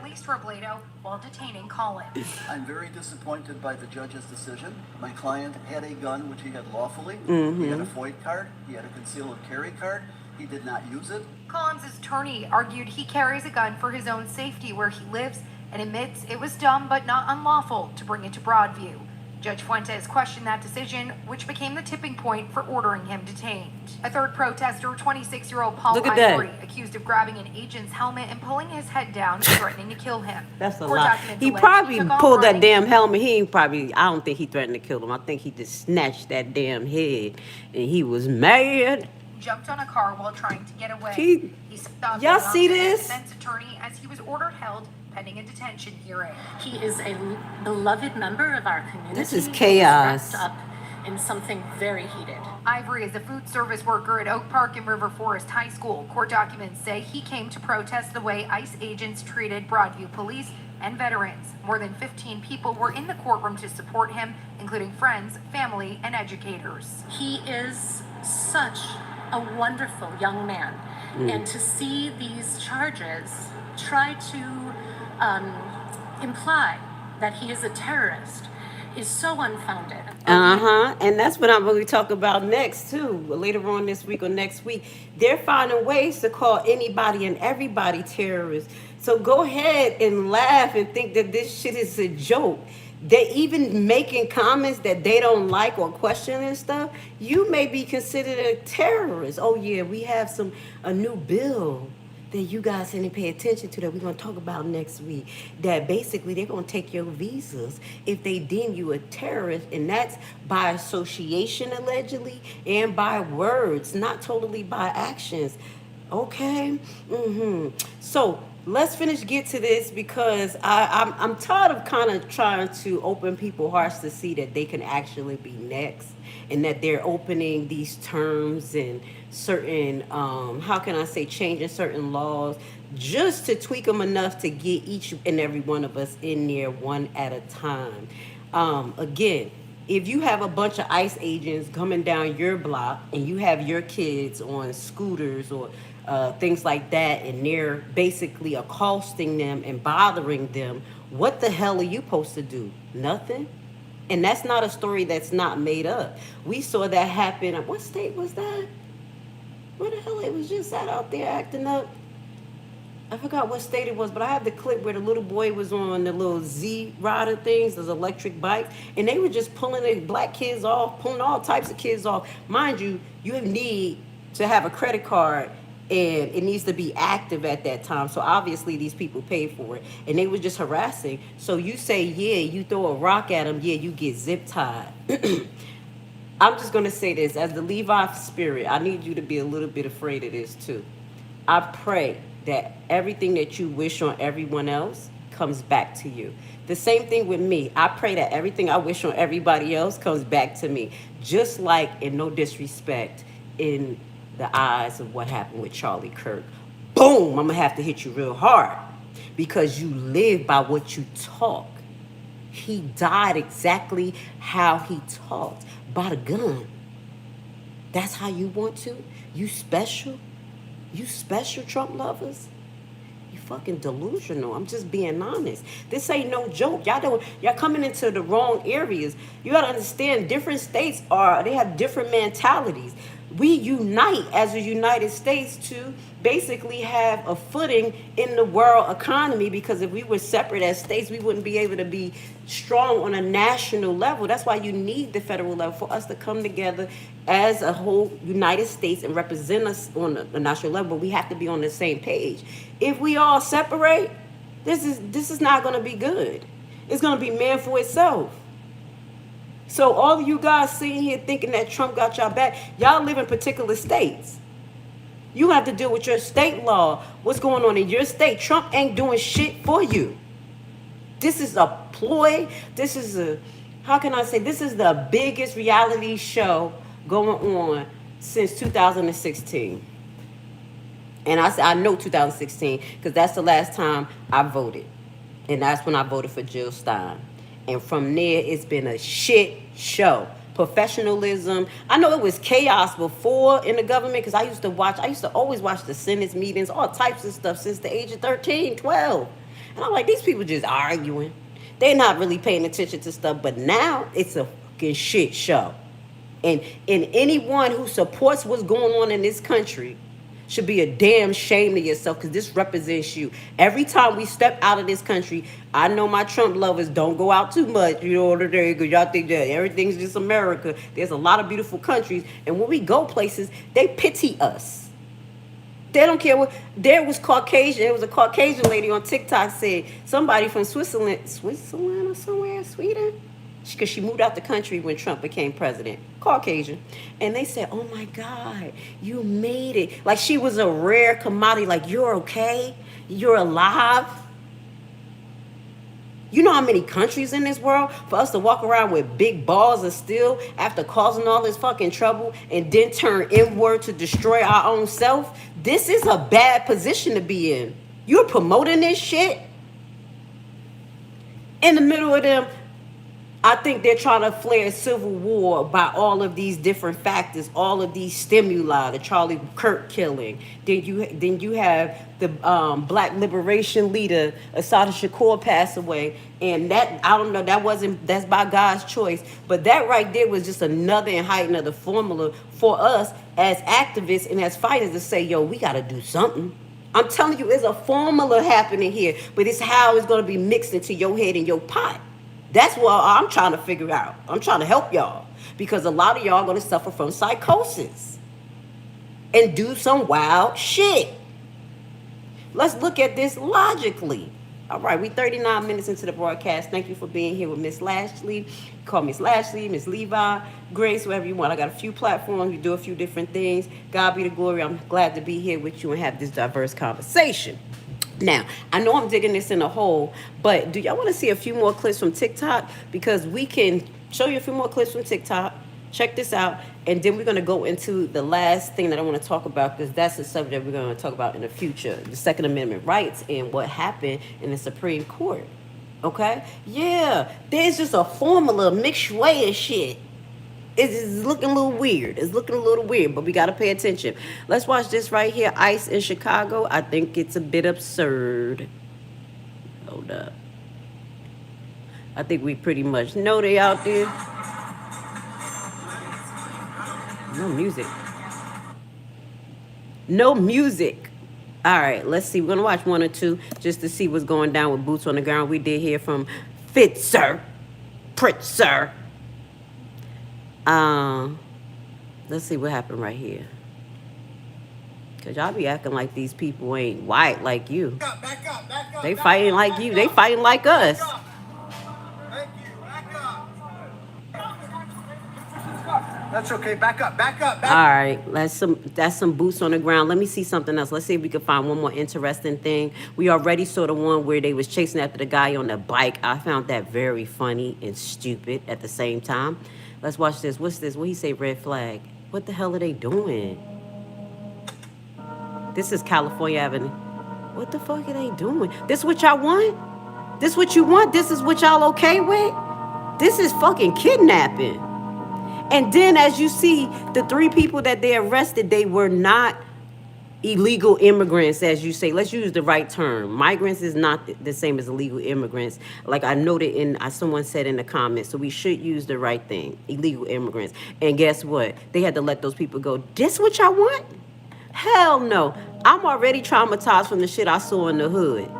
Speaker 12: Released Robledo while detaining Collins.
Speaker 13: I'm very disappointed by the judge's decision. My client had a gun, which he had lawfully.
Speaker 1: Mm-hmm.
Speaker 13: He had a FOID card. He had a concealed carry card. He did not use it.
Speaker 12: Collins' attorney argued he carries a gun for his own safety where he lives and admits it was dumb but not unlawful to bring it to Broadview. Judge Fuentes questioned that decision, which became the tipping point for ordering him detained. A third protester, 26-year-old Paul Ivory, accused of grabbing an agent's helmet and pulling his head down and threatening to kill him.
Speaker 1: That's a lot. He probably pulled that damn helmet. He ain't probably, I don't think he threatened to kill him. I think he just snatched that damn head, and he was mad.
Speaker 12: Jumped on a car while trying to get away.
Speaker 1: He
Speaker 12: stopped
Speaker 1: y'all see this?
Speaker 12: Defense attorney as he was ordered held pending a detention hearing.
Speaker 14: He is a beloved member of our community.
Speaker 1: This is chaos.
Speaker 14: Wrapped up in something very heated.
Speaker 12: Ivory is a food service worker at Oak Park and River Forest High School. Court documents say he came to protest the way ICE agents treated Broadview police and veterans. More than 15 people were in the courtroom to support him, including friends, family, and educators.
Speaker 14: He is such a wonderful young man. And to see these charges try to imply that he is a terrorist is so unfounded.
Speaker 1: And that's what I'm going to talk about next too. Later on this week or next week, they're finding ways to call anybody and everybody terrorists. So go ahead and laugh and think that this shit is a joke. They even making comments that they don't like or question and stuff. You may be considered a terrorist. Oh yeah, we have a new bill that you guys didn't pay attention to that we're going to talk about next week. That basically they're going to take your visas if they deem you a terrorist, and that's by association allegedly and by words, not totally by actions. Okay. So let's get to this because I'm tired of kind of trying to open people's hearts to see that they can actually be next, and that they're opening these terms and certain how can I say, changing certain laws just to tweak them enough to get each and every one of us in there one at a time. Again, if you have a bunch of ICE agents coming down your block and you have your kids on scooters or things like that, and they're basically accosting them and bothering them, what the hell are you supposed to do? Nothing. And that's not a story that's not made up. We saw that happen. What state was that? Where the hell it was just out there acting up? I forgot what state it was, but I have the clip where the little boy was on the little Z rider things, those electric bikes, and they were just pulling the black kids off, pulling all types of kids off. Mind you, you need to have a credit card, and it needs to be active at that time. So obviously these people paid for it, and they were just harassing. So you say, yeah, you throw a rock at them, yeah, you get zip tied. I'm just gonna say this, as the Levi spirit, I need you to be a little bit afraid of this too. I pray that everything that you wish on everyone else comes back to you. The same thing with me. I pray that everything I wish on everybody else comes back to me. Just like, in no disrespect, in the eyes of what happened with Charlie Kirk. Boom, I'm gonna have to hit you real hard because you live by what you talk. He died exactly how he talked, by the gun. That's how you want to? You special? You special, Trump lovers? You fucking delusional. I'm just being honest. This ain't no joke. Y'all coming into the wrong areas. You gotta understand, different states they have different mentalities. We unite as a United States to basically have a footing in the world economy, because if we were separate as states, we wouldn't be able to be strong on a national level. That's why you need the federal level, for us to come together as a whole United States and represent us on the national level. But we have to be on the same page. If we all separate, this is not going to be good. It's going to be man for itself. So all of you guys sitting here thinking that Trump got y'all back, y'all live in particular states. You have to deal with your state law. What's going on in your state? Trump ain't doing shit for you. This is a ploy. This is how can I say, this is the biggest reality show going on since 2016. And I know 2016 because that's the last time I voted. And that's when I voted for Jill Stein. And from there, it's been a shit show. Professionalism. I know it was chaos before in the government, because I used to always watch the Senate meetings, all types of stuff since the age of 13, 12. And I'm like, these people just arguing. They're not really paying attention to stuff. But now it's a fucking shit show. And anyone who supports what's going on in this country should be a damn shame to yourself, because this represents you. Every time we step out of this country, I know my Trump lovers don't go out too much, you know, because y'all think that everything's just America. There's a lot of beautiful countries, and when we go places, they pity us. They don't care what. There was a Caucasian lady on TikTok said somebody from Switzerland or somewhere, Sweden, because she moved out the country when Trump became president, Caucasian. And they said, oh my God, you made it. Like she was a rare commodity, like you're okay, you're alive. You know how many countries in this world for us to walk around with big balls of steel after causing all this fucking trouble and then turn inward to destroy our own self? This is a bad position to be in. You're promoting this shit in the middle of them. I think they're trying to flare a civil war by all of these different factors, all of these stimuli, the Charlie Kirk killing. Then you have the black liberation leader, Assata Shakur, pass away. And that, I don't know, that's by God's choice. But that right there was just another and heighten of the formula for us as activists and as fighters to say, yo, we got to do something. I'm telling you, there's a formula happening here, but it's how it's going to be mixed into your head and your pot. That's what I'm trying to figure out. I'm trying to help y'all, because a lot of y'all are going to suffer from psychosis and do some wild shit. Let's look at this logically. All right, we 39 minutes into the broadcast. Thank you for being here with Miss Lashley. Call me Miss Lashley, Miss Levi, Grace, whatever you want. I got a few platforms. We do a few different things. God be the glory. I'm glad to be here with you and have this diverse conversation. Now, I know I'm digging this in a hole, but do y'all want to see a few more clips from TikTok? Because we can show you a few more clips from TikTok. Check this out. And then we're going to go into the last thing that I want to talk about, because that's the subject we're going to talk about in the future. The Second Amendment rights and what happened in the Supreme Court. Okay? Yeah. There's just a formula mixed way of shit. It's looking a little weird. It's looking a little weird, but we got to pay attention. Let's watch this right here. ICE in Chicago. I think it's a bit absurd. Hold up. I think we pretty much know they out there. No music. No music. All right, let's see. We're going to watch one or two just to see what's going down with boots on the ground. We did hear from Pritzker. Let's see what happened right here. Because y'all be acting like these people ain't white like you.
Speaker 5: Back up,
Speaker 1: They fighting like you. They fighting like us.
Speaker 5: Thank you. Back up. That's okay. Back up.
Speaker 1: All right, that's some boots on the ground. Let me see something else. Let's see if we can find one more interesting thing. We already saw the one where they was chasing after the guy on the bike. I found that very funny and stupid at the same time. Let's watch this. What's this? What he say? Red flag. What the hell are they doing? This is California Avenue. What the fuck are they doing? This what y'all want? This what you want? This is what y'all okay with? This is fucking kidnapping. And then as you see, the 3 people that they arrested, they were not illegal immigrants, as you say. Let's use the right term. Migrants is not the same as illegal immigrants. Like I noted someone said in the comments, so we should use the right thing. Illegal immigrants. And guess what? They had to let those people go. This what y'all want? Hell no. I'm already traumatized from the shit I saw in the hood.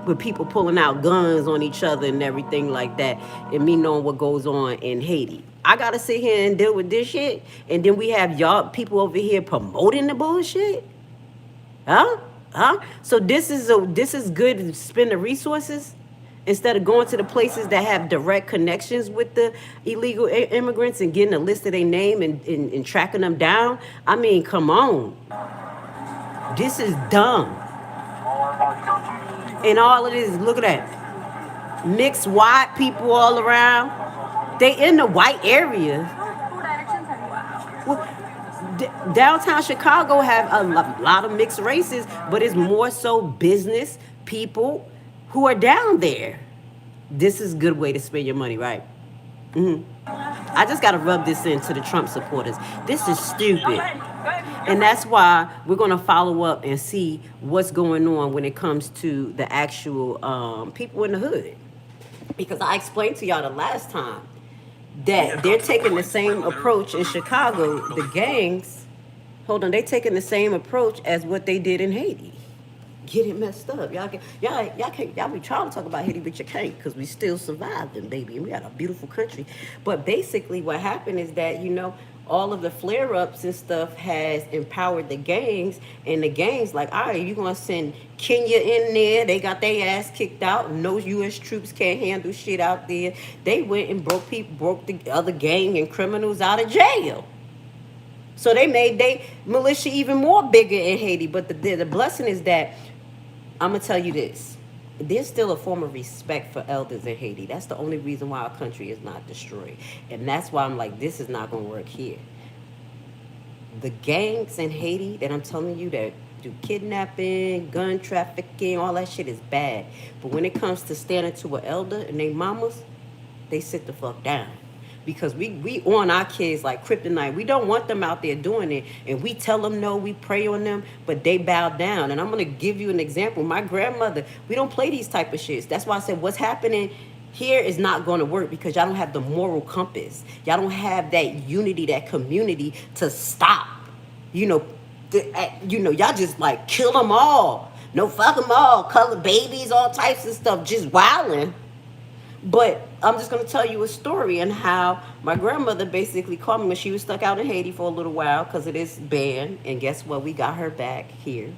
Speaker 1: With people pulling out guns on each other and everything like that. And me knowing what goes on in Haiti. I gotta sit here and deal with this shit. And then we have y'all people over here promoting the bullshit. Huh? So this is good to spend the resources instead of going to the places that have direct connections with the illegal immigrants and getting a list of their name and tracking them down. I mean, come on. This is dumb. And all of this, look at that. Mixed white people all around. They in the white area. Downtown Chicago have a lot of mixed races, but it's more so business people who are down there. This is a good way to spend your money, right? I just got to rub this into the Trump supporters. This is stupid. And that's why we're going to follow up and see what's going on when it comes to the actual people in the hood. Because I explained to y'all the last time that they're taking the same approach in Chicago, the gangs. Hold on, they taking the same approach as what they did in Haiti. Get it messed up. Y'all be trying to talk about Haiti, but you can't, because we still survived them, baby. And we got a beautiful country. But basically what happened is that, all of the flare-ups and stuff has empowered the gangs, and the gangs like, all right, you're going to send Kenya in there. They got their ass kicked out. No U.S. troops can't handle shit out there. They went and broke the other gang and criminals out of jail. So they made their militia even more bigger in Haiti. But the blessing is that, I'm going to tell you this. There's still a form of respect for elders in Haiti. That's the only reason why our country is not destroyed. And that's why I'm like, this is not going to work here. The gangs in Haiti that I'm telling you that do kidnapping, gun trafficking, all that shit is bad. But when it comes to standing to an elder and they mamas, they sit the fuck down. Because we on our kids like kryptonite. We don't want them out there doing it. And we tell them no, we pray on them, but they bow down. And I'm going to give you an example. My grandmother, we don't play these type of shits. That's why I said what's happening here is not going to work, because y'all don't have the moral compass. Y'all don't have that unity, that community to stop. Y'all just like kill them all. No, fuck them all. Color babies, all types of stuff, just wilding. But I'm just going to tell you a story and how my grandmother basically called me when she was stuck out in Haiti for a little while because it is banned. And guess what? We got her back here.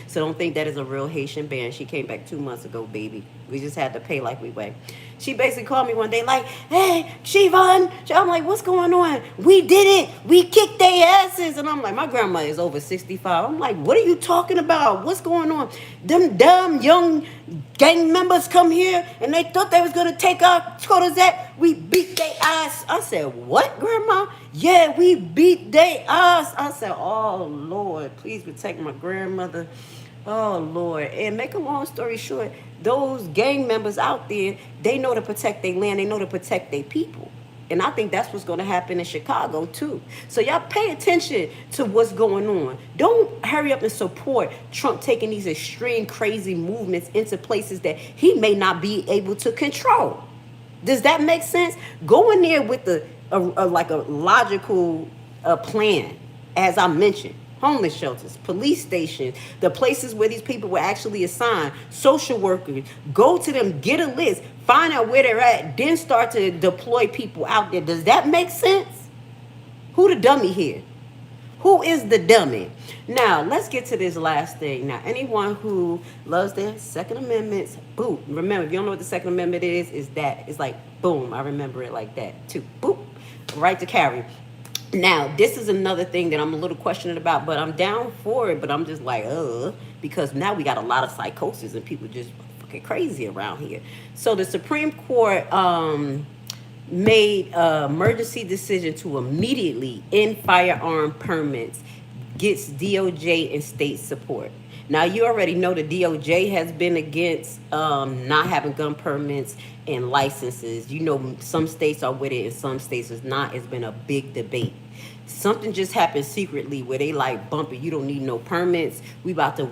Speaker 1: So don't think that is a real Haitian ban. She came back 2 months ago, baby. We just had to pay like we weigh. She basically called me one day like, hey, Siobhan. I'm like, what's going on? We did it. We kicked their asses. And I'm like, my grandma is over 65. I'm like, what are you talking about? What's going on? Them dumb young gang members come here and they thought they was going to take our quotas. We beat their ass. I said, what, Grandma? Yeah, we beat their ass. I said, oh, Lord, please protect my grandmother. Oh, Lord. And make a long story short, those gang members out there, they know to protect their land. They know to protect their people. And I think that's what's going to happen in Chicago, too. So y'all pay attention to what's going on. Don't hurry up and support Trump taking these extreme, crazy movements into places that he may not be able to control. Does that make sense? Go in there with like a logical plan, as I mentioned. Homeless shelters, police stations, the places where these people were actually assigned, social workers. Go to them, get a list, find out where they're at, then start to deploy people out there. Does that make sense? Who the dummy here? Who is the dummy? Now, let's get to this last thing. Now, anyone who loves their Second Amendments, boom. Remember, if you don't know what the Second Amendment is that it's like, boom, I remember it like that, too. Boom, right to carry. Now, this is another thing that I'm a little questioning about, but I'm down for it, but I'm just like, because now we got a lot of psychosis and people just fucking crazy around here. So the Supreme Court made an emergency decision to immediately end firearm permits, gets DOJ and state support. Now, you already know the DOJ has been against not having gun permits and licenses. You know, some states are with it and some states is not. It's been a big debate. Something just happened secretly where they like, bump it, you don't need no permits. We about to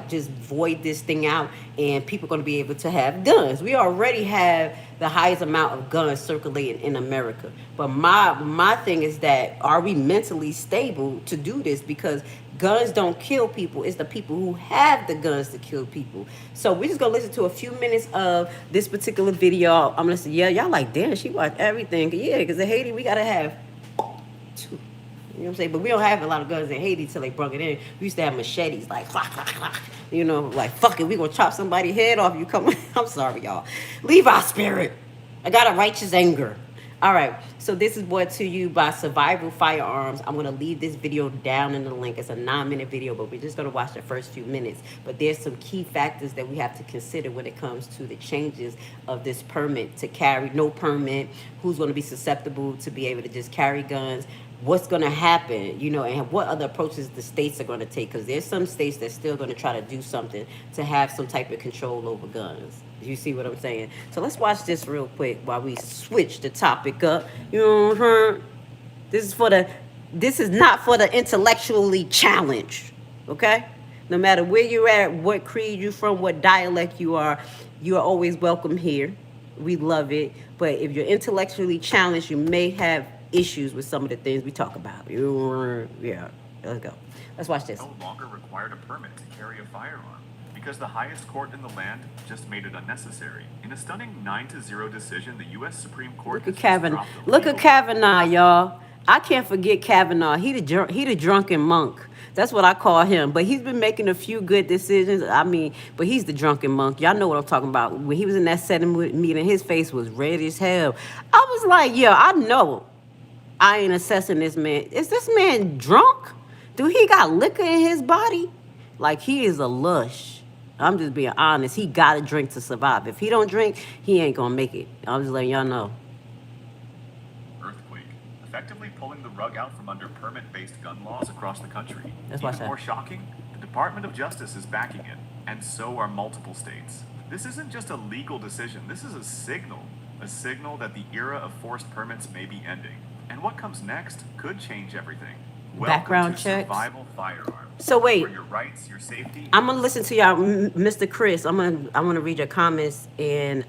Speaker 1: just void this thing out and people are going to be able to have guns. We already have the highest amount of guns circulating in America. But my thing is that, are we mentally stable to do this? Because guns don't kill people. It's the people who have the guns to kill people. So we're just going to listen to a few minutes of this particular video. I'm going to say, yeah, y'all like, damn, she watched everything. Yeah, because in Haiti, we got to have two. You know what I'm saying? But we don't have a lot of guns in Haiti till they brought it in. We used to have machetes, like, you know, like, fuck it, we gonna chop somebody's head off. You come, I'm sorry, y'all. Levi spirit. I got a righteous anger. All right, so this is brought to you by Survival Firearms. I'm gonna leave this video down in the link. It's a 9-minute video, but we're just gonna watch the first few minutes. But there's some key factors that we have to consider when it comes to the changes of this permit to carry, no permit, who's gonna be susceptible to be able to just carry guns, what's going to happen, you know, and what other approaches the states are going to take, because there's some states that's still going to try to do something to have some type of control over guns. You see what I'm saying? So let's watch this real quick while we switch the topic up. You know what I'm saying? This is not for the intellectually challenged, okay? No matter where you're at, what creed you're from, what dialect you are always welcome here. We love it. But if you're intellectually challenged, you may have issues with some of the things we talk about. Yeah, let's go. Let's watch this.
Speaker 15: No longer required a permit to carry a firearm because the highest court in the land just made it unnecessary. In a stunning 9-0 decision, the U.S. Supreme Court.
Speaker 1: Look at Kavanaugh. Look at Kavanaugh, y'all. I can't forget Kavanaugh. He the drunken monk. That's what I call him. But he's been making a few good decisions. I mean, but he's the drunken monk. Y'all know what I'm talking about. When he was in that setting with me, and his face was red as hell. I was like, yeah, I know. I ain't assessing this man. Is this man drunk? Do he got liquor in his body? Like, he is a lush. I'm just being honest. He got to drink to survive. If he don't drink, he ain't going to make it. I'm just letting y'all know.
Speaker 15: Earthquake, effectively pulling the rug out from under permit-based gun laws across the country.
Speaker 1: That's
Speaker 15: Even more shocking, the Department of Justice is backing it, and so are multiple states. This isn't just a legal decision. This is a signal that the era of forced permits may be ending. And what comes next could change everything.
Speaker 1: Background checks.
Speaker 15: Survival Firearms.
Speaker 1: So wait,
Speaker 15: for your rights, your safety.
Speaker 1: I'm gonna listen to y'all, Mr. Chris. I'm gonna read your comments. And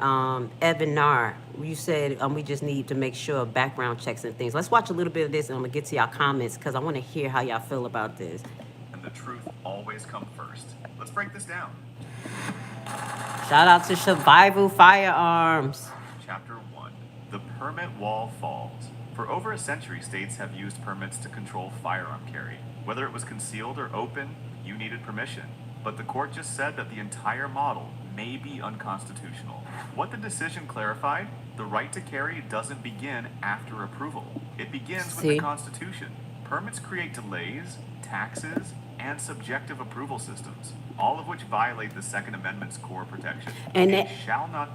Speaker 1: Evan Nar, you said we just need to make sure background checks and things. Let's watch a little bit of this, and I'm gonna get to y'all comments because I want to hear how y'all feel about this.
Speaker 15: And the truth always comes first. Let's break this down.
Speaker 1: Shout out to Survival Firearms.
Speaker 15: Chapter permit wall falls. For over a century, states have used permits to control firearm carry. Whether it was concealed or open, you needed permission. But the court just said that the entire model may be unconstitutional. What the decision clarified, the right to carry doesn't begin after approval. It begins with the Constitution. Permits create delays, taxes, and subjective approval systems, all of which violate the Second Amendment's core protection.
Speaker 1: And
Speaker 15: it
Speaker 1: that,
Speaker 15: shall not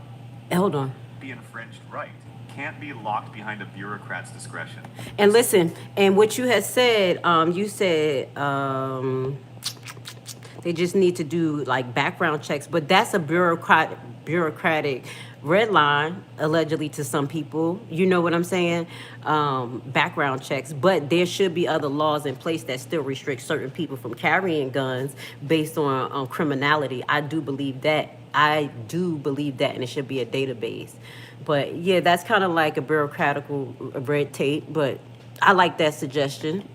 Speaker 1: hold on.
Speaker 15: Be infringed right. Can't be locked behind a bureaucrat's discretion.
Speaker 1: And listen, and what you had said, you said they just need to do like background checks, but that's a bureaucratic red line, allegedly, to some people. You know what I'm saying? Background checks. But there should be other laws in place that still restrict certain people from carrying guns based on criminality. I do believe that. And it should be a database. But yeah, that's kind of like a bureaucratical red tape, but I like that suggestion.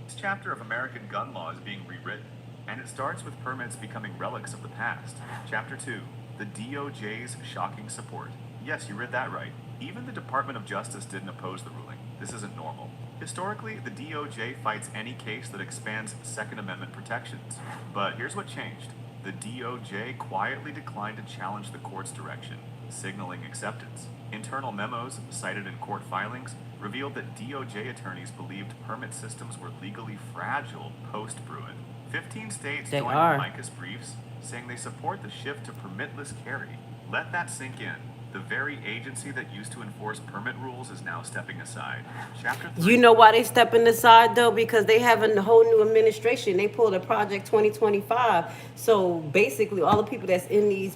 Speaker 15: This chapter of American gun law is being rewritten, and it starts with permits becoming relics of the past. Chapter 2, the DOJ's shocking support. Yes, you read that right. Even the Department of Justice didn't oppose the ruling. This isn't normal. Historically, the DOJ fights any case that expands Second Amendment protections. But here's what changed. The DOJ quietly declined to challenge the court's direction, signaling acceptance. Internal memos cited in court filings revealed that DOJ attorneys believed permit systems were legally fragile post-Bruin. 15 states joined Micah's briefs, saying they support the shift to permitless carry. Let that sink in. The very agency that used to enforce permit rules is now stepping aside. Chapter 3.
Speaker 1: You know why they stepping aside, though? Because they have a whole new administration. They pulled a Project 2025. So basically, all the people that's in these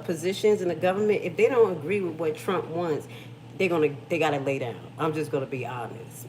Speaker 1: positions in the government, if they don't agree with what Trump wants, they gotta lay down. I'm just gonna be honest.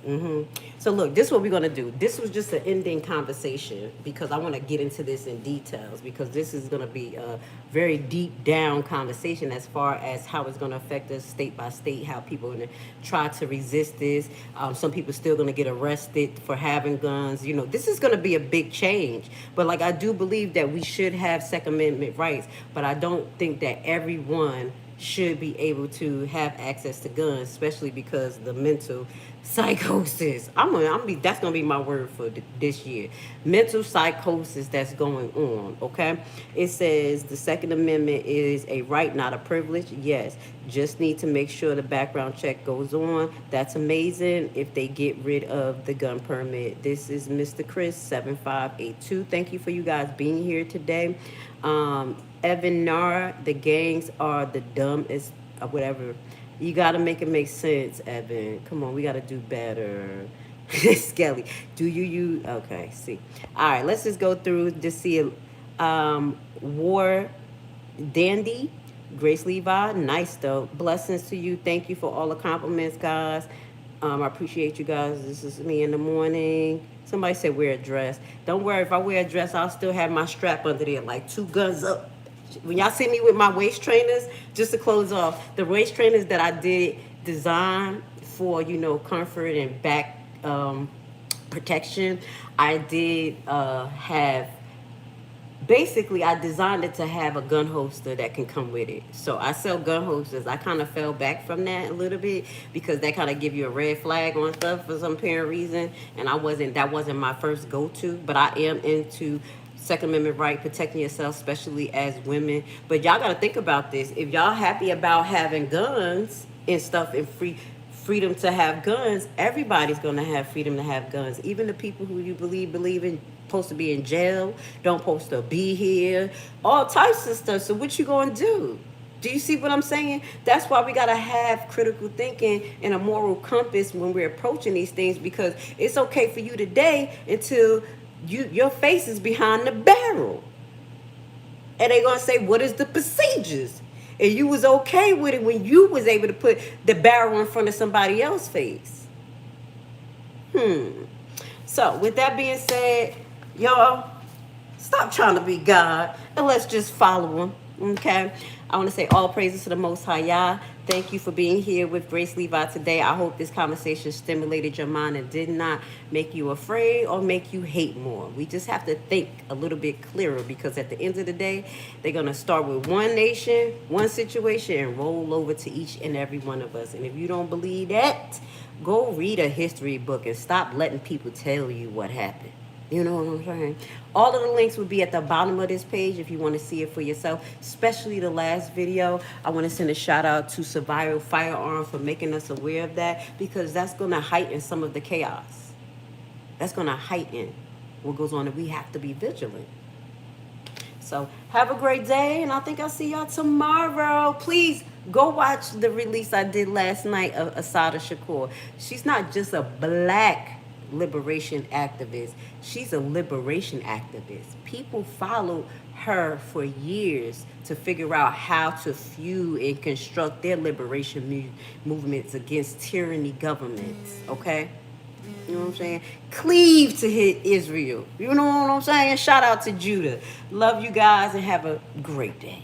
Speaker 1: So look, this is what we're gonna do. This was just an ending conversation because I want to get into this in details, because this is gonna be a very deep down conversation as far as how it's gonna affect us state by state, how people are gonna try to resist this. Some people still gonna get arrested for having guns. You know, this is gonna be a big change. But like, I do believe that we should have Second Amendment rights, but I don't think that everyone should be able to have access to guns, especially because the mental psychosis. That's gonna be my word for this year. Mental psychosis that's going on. Okay, it says the Second Amendment is a right, not a privilege. Yes, just need to make sure the background check goes on. That's amazing if they get rid of the gun permit. This is Mr. Chris 7582. Thank you for you guys being here today. Evan Nara, the gangs are the dumbest, whatever. You got to make it make sense, Evan. Come on, we got to do better. Skelly, do you okay, see. All right, let's just go through to see. War Dandy, Grace Levi, nice though. Blessings to you. Thank you for all the compliments, guys. I appreciate you guys. This is me in the morning. Somebody said wear a dress. Don't worry, if I wear a dress, I'll still have my strap under there, like 2 guns up. When y'all see me with my waist trainers, just to close off, the waist trainers that I did design for, you know, comfort and back protection, I did have, basically I designed it to have a gun holster that can come with it. So I sell gun holsters. I kind of fell back from that a little bit because that kind of give you a red flag on stuff for some apparent reason, and that wasn't my first go-to, but I am into Second Amendment right, protecting yourself, especially as women. But y'all got to think about this. If y'all happy about having guns and stuff and freedom to have guns, everybody's going to have freedom to have guns. Even the people who you believe in supposed to be in jail, don't supposed to be here, all types of stuff. So what you going to do? Do you see what I'm saying? That's why we got to have critical thinking and a moral compass when we're approaching these things, because it's okay for you today until your face is behind the barrel. And they're going to say, what is the procedures? And you was okay with it when you was able to put the barrel in front of somebody else's face. So with that being said, y'all, stop trying to be God and let's just follow him. Okay? I want to say all praises to the Most High Yah. Thank you for being here with Grace Levi today. I hope this conversation stimulated your mind and did not make you afraid or make you hate more. We just have to think a little bit clearer, because at the end of the day, they're going to start with one nation, one situation, and roll over to each and every one of us. And if you don't believe that, go read a history book and stop letting people tell you what happened. You know what I'm saying? All of the links will be at the bottom of this page if you want to see it for yourself, especially the last video. I want to send a shout out to Survival Firearm for making us aware of that, because that's going to heighten some of the chaos. That's going to heighten what goes on, and we have to be vigilant. So have a great day, and I think I'll see y'all tomorrow. Please go watch the release I did last night of Assata Shakur. She's not just a black liberation activist. She's a liberation activist. People followed her for years to figure out how to fuel and construct their liberation movements against tyranny governments, okay? You know what I'm saying? Cleave to Israel. You know what I'm saying? Shout out to Judah. Love you guys and have a great day.